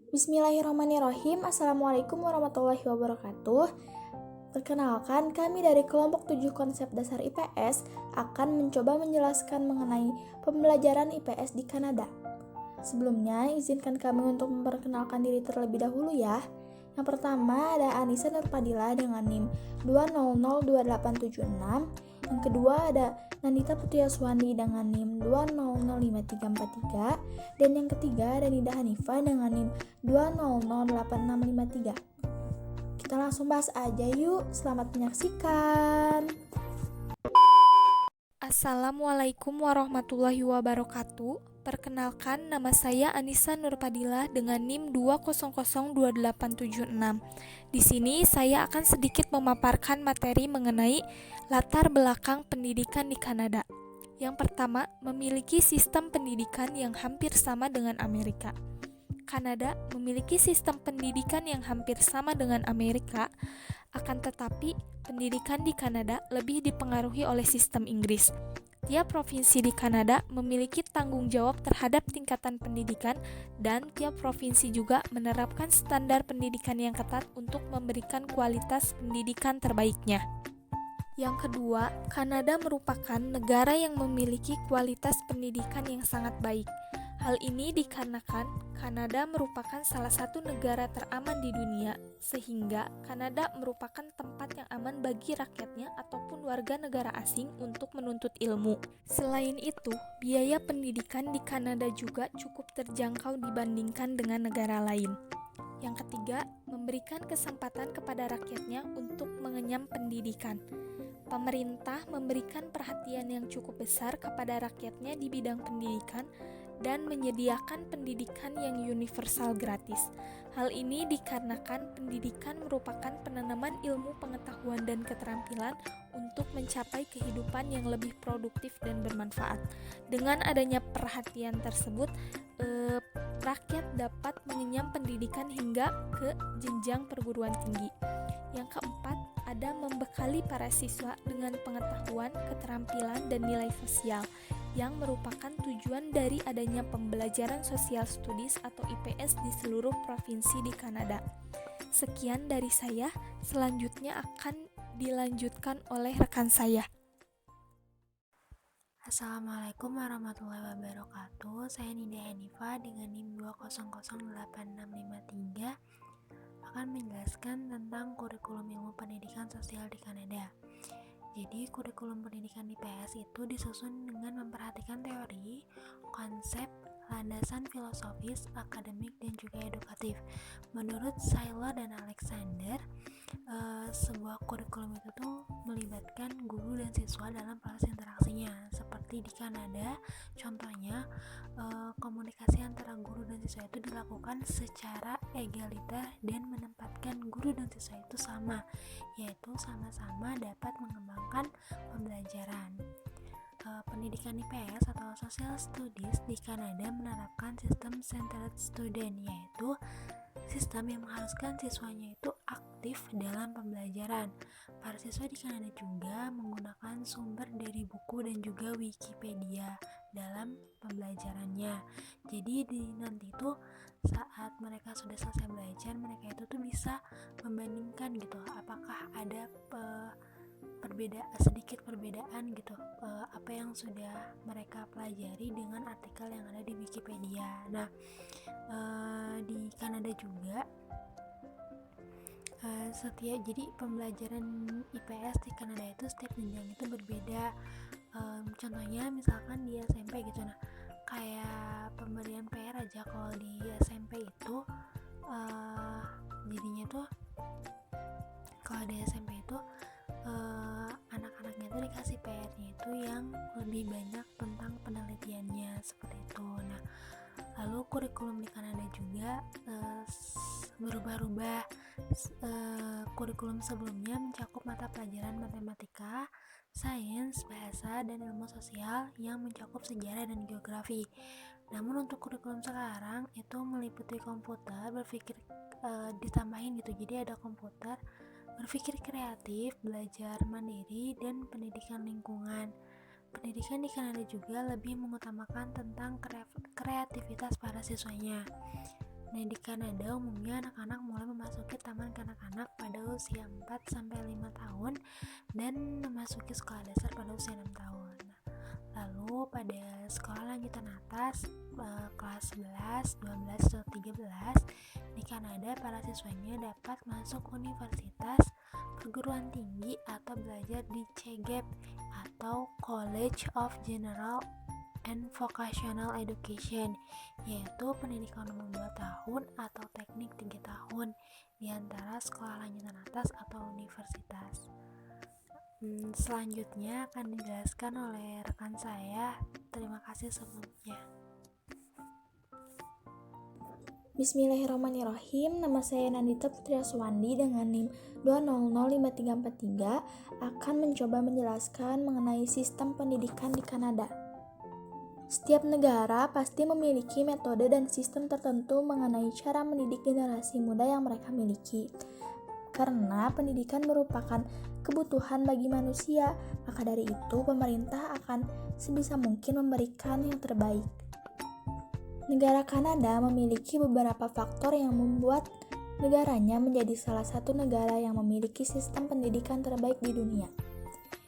Bismillahirrahmanirrahim. Assalamualaikum warahmatullahi wabarakatuh. Perkenalkan, kami dari kelompok 7 konsep dasar IPS akan mencoba menjelaskan mengenai pembelajaran IPS di Kanada. Sebelumnya, izinkan kami untuk memperkenalkan diri terlebih dahulu ya. Yang pertama ada Anissa Nurpadila dengan NIM 2002876. Yang kedua ada Nandita Putri-Aswandi dengan NIM 2005343. Dan yang ketiga ada Nida Hanifah dengan NIM 2008653. Kita langsung bahas aja yuk. Selamat menyaksikan. Assalamualaikum warahmatullahi wabarakatuh. Perkenalkan, nama saya Anissa Nurpadila dengan NIM 2002876. Di sini saya akan sedikit memaparkan materi mengenai latar belakang pendidikan di Kanada. Yang pertama, memiliki sistem pendidikan yang hampir sama dengan Amerika. Kanada memiliki sistem pendidikan yang hampir sama dengan Amerika, akan tetapi pendidikan di Kanada lebih dipengaruhi oleh sistem Inggris. Tiap provinsi di Kanada memiliki tanggung jawab terhadap tingkatan pendidikan dan tiap provinsi juga menerapkan standar pendidikan yang ketat untuk memberikan kualitas pendidikan terbaiknya. Yang kedua, Kanada merupakan negara yang memiliki kualitas pendidikan yang sangat baik. Hal ini dikarenakan Kanada merupakan salah satu negara teraman di dunia, sehingga Kanada merupakan tempat yang aman bagi rakyatnya ataupun warga negara asing untuk menuntut ilmu. Selain itu, biaya pendidikan di Kanada juga cukup terjangkau dibandingkan dengan negara lain. Yang ketiga, memberikan kesempatan kepada rakyatnya untuk mengenyam pendidikan. Pemerintah memberikan perhatian yang cukup besar kepada rakyatnya di bidang pendidikan dan menyediakan pendidikan yang universal gratis. Hal ini dikarenakan pendidikan merupakan penanaman ilmu pengetahuan dan keterampilan untuk mencapai kehidupan yang lebih produktif dan bermanfaat. Dengan adanya perhatian tersebut, rakyat dapat mengenyam pendidikan hingga ke jenjang perguruan tinggi. Yang keempat, ada membekali para siswa dengan pengetahuan, keterampilan, dan nilai sosial yang merupakan tujuan dari adanya pembelajaran Social Studies atau IPS di seluruh provinsi di Kanada. Sekian dari saya, selanjutnya akan dilanjutkan oleh rekan saya. Assalamualaikum warahmatullahi wabarakatuh. Saya Nida Hanifah dengan NIM 2008653 akan menjelaskan tentang kurikulum ilmu pendidikan sosial di Kanada. Jadi kurikulum pendidikan IPS itu disusun dengan memperhatikan teori, konsep, landasan filosofis, akademik, dan juga edukatif. Menurut Saylor dan Alexander, sebuah kurikulum itu tuh melibatkan guru dan siswa dalam proses interaksinya. Seperti di Kanada, contohnya komunikasi antara guru dan siswa itu dilakukan secara egaliter dan menempatkan guru dan siswa itu sama, yaitu sama-sama dapat mengembangkan pembelajaran. Pendidikan IPS atau Social Studies di Kanada menerapkan sistem Centered Student, yaitu sistem yang mengharuskan siswanya itu aktif dalam pembelajaran. Para siswa di Kanada juga menggunakan sumber dari buku dan juga Wikipedia dalam pembelajarannya. Jadi nanti tuh saat mereka sudah selesai belajar, mereka itu tuh bisa membandingkan gitu, apakah ada sedikit perbedaan gitu, apa yang sudah mereka pelajari dengan artikel yang ada di Wikipedia. Nah, di Kanada juga jadi pembelajaran IPS di Kanada itu setiap jenjang itu berbeda. Contohnya misalkan di SMP gitu, nah kayak pemberian PR aja kalau di SMP itu jadinya tuh kalau di SMP itu anak-anaknya tuh dikasih PR-nya itu yang lebih banyak tentang penelitiannya seperti itu. Nah, lalu kurikulum di Kanada juga berubah-ubah. Kurikulum sebelumnya mencakup mata pelajaran matematika, sains, bahasa, dan ilmu sosial yang mencakup sejarah dan geografi. Namun untuk kurikulum sekarang itu meliputi komputer, berpikir ditambahin gitu. Jadi ada komputer, berpikir kreatif, belajar mandiri, dan pendidikan lingkungan. Pendidikan di Kanada juga lebih mengutamakan tentang kreativitas para siswanya. Nah, di Kanada umumnya anak-anak mulai memasuki taman kanak-kanak pada usia 4-5 tahun dan memasuki sekolah dasar pada usia 6 tahun. Lalu pada sekolah lanjutan atas kelas 11, 12, atau 13 di Kanada para siswanya dapat masuk universitas, perguruan tinggi atau belajar di CEGEP atau College of General and Vocational Education, yaitu pendidikan umum 2 tahun atau teknik 3 tahun di antara sekolah lanjutan atas atau universitas. Selanjutnya akan dijelaskan oleh rekan saya. Terima kasih sebelumnya. Bismillahirrahmanirrahim. Nama saya Nandita Putri Aswandi dengan NIM 2005343 akan mencoba menjelaskan mengenai sistem pendidikan di Kanada. Setiap negara pasti memiliki metode dan sistem tertentu mengenai cara mendidik generasi muda yang mereka miliki. Karena pendidikan merupakan kebutuhan bagi manusia, maka dari itu pemerintah akan sebisa mungkin memberikan yang terbaik. Negara Kanada memiliki beberapa faktor yang membuat negaranya menjadi salah satu negara yang memiliki sistem pendidikan terbaik di dunia.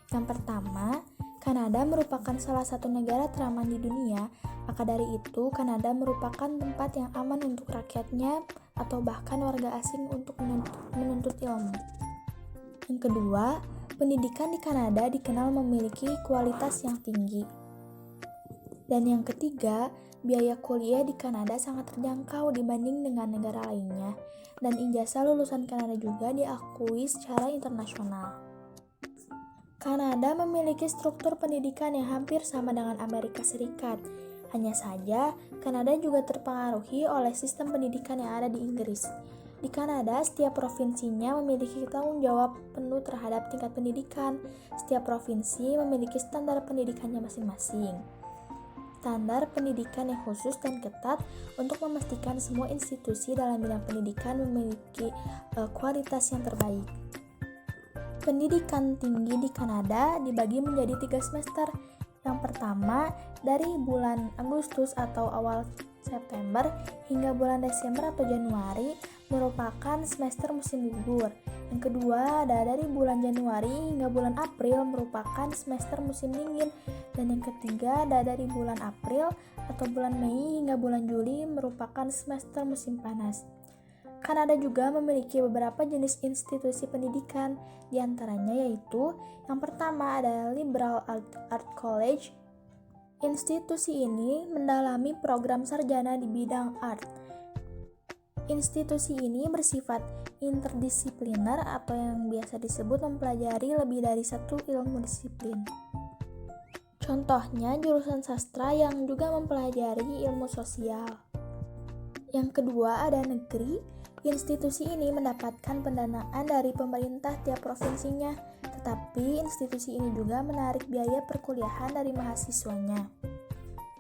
Yang pertama, Kanada merupakan salah satu negara teraman di dunia, maka dari itu Kanada merupakan tempat yang aman untuk rakyatnya atau bahkan warga asing untuk menuntut ilmu. Yang kedua, pendidikan di Kanada dikenal memiliki kualitas yang tinggi. Dan yang ketiga, biaya kuliah di Kanada sangat terjangkau dibanding dengan negara lainnya, dan ijazah lulusan Kanada juga diakui secara internasional. Kanada memiliki struktur pendidikan yang hampir sama dengan Amerika Serikat. Hanya saja, Kanada juga terpengaruhi oleh sistem pendidikan yang ada di Inggris. Di Kanada, setiap provinsinya memiliki tanggung jawab penuh terhadap tingkat pendidikan. Setiap provinsi memiliki standar pendidikannya masing-masing. Standar pendidikan yang khusus dan ketat untuk memastikan semua institusi dalam bidang pendidikan memiliki kualitas yang terbaik. Pendidikan tinggi di Kanada dibagi menjadi 3 semester. Yang pertama, dari bulan Agustus atau awal September hingga bulan Desember atau Januari merupakan semester musim gugur. Yang kedua, ada dari bulan Januari hingga bulan April merupakan semester musim dingin. Dan yang ketiga, ada dari bulan April atau bulan Mei hingga bulan Juli merupakan semester musim panas. Kanada juga memiliki beberapa jenis institusi pendidikan, di antaranya yaitu yang pertama ada Liberal Art College. Institusi ini mendalami program sarjana di bidang art. Institusi ini bersifat interdisipliner atau yang biasa disebut mempelajari lebih dari satu ilmu disiplin. Contohnya jurusan sastra yang juga mempelajari ilmu sosial. Yang kedua ada negeri. Institusi ini mendapatkan pendanaan dari pemerintah tiap provinsinya, tetapi institusi ini juga menarik biaya perkuliahan dari mahasiswanya.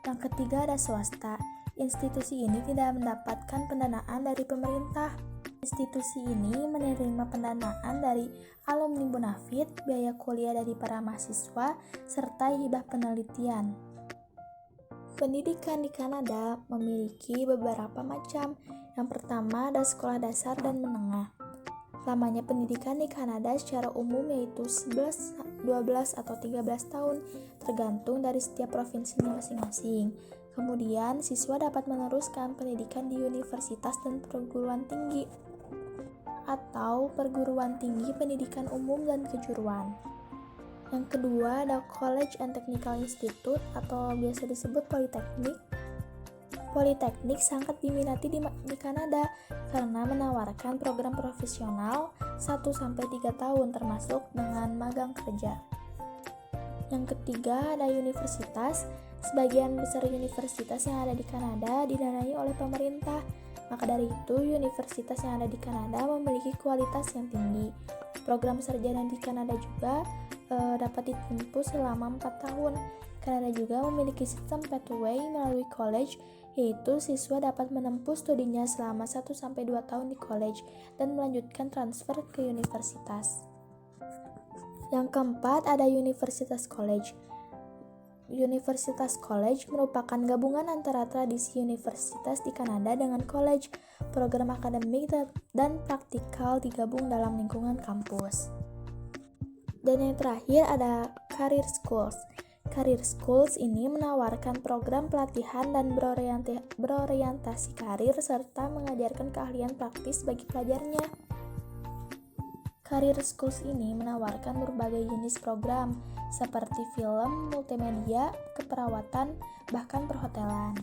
Yang ketiga ada swasta. Institusi ini tidak mendapatkan pendanaan dari pemerintah. Institusi ini menerima pendanaan dari alumni bonafit, biaya kuliah dari para mahasiswa, serta hibah penelitian. Pendidikan di Kanada memiliki beberapa macam. Yang pertama ada sekolah dasar dan menengah. Lamanya pendidikan di Kanada secara umum yaitu 11, 12, atau 13 tahun, tergantung dari setiap provinsinya masing-masing. Kemudian, siswa dapat meneruskan pendidikan di universitas dan perguruan tinggi atau perguruan tinggi pendidikan umum dan kejuruan. Yang kedua ada College and Technical Institute atau biasa disebut Politeknik. Politeknik sangat diminati di Kanada karena menawarkan program profesional 1-3 tahun termasuk dengan magang kerja. Yang ketiga ada universitas. Sebagian besar universitas yang ada di Kanada didanai oleh pemerintah. Maka dari itu, universitas yang ada di Kanada memiliki kualitas yang tinggi. Program sarjana di Kanada juga dapat ditempuh selama 4 tahun. Kanada juga memiliki sistem pathway melalui college, yaitu siswa dapat menempuh studinya selama 1-2 tahun di college dan melanjutkan transfer ke universitas. Yang keempat ada Universitas College. Universitas College merupakan gabungan antara tradisi universitas di Kanada dengan college, program akademik dan praktikal digabung dalam lingkungan kampus. Dan yang terakhir ada Career Schools. Career Schools ini menawarkan program pelatihan dan berorientasi karir serta mengajarkan keahlian praktis bagi pelajarnya. Career Schools ini menawarkan berbagai jenis program seperti film, multimedia, keperawatan, bahkan perhotelan.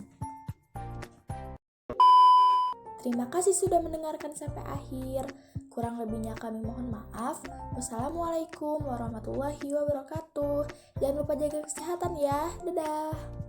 Terima kasih sudah mendengarkan sampai akhir. Kurang lebihnya kami mohon maaf. Wassalamualaikum warahmatullahi wabarakatuh. Jangan lupa jaga kesehatan ya. Dadah.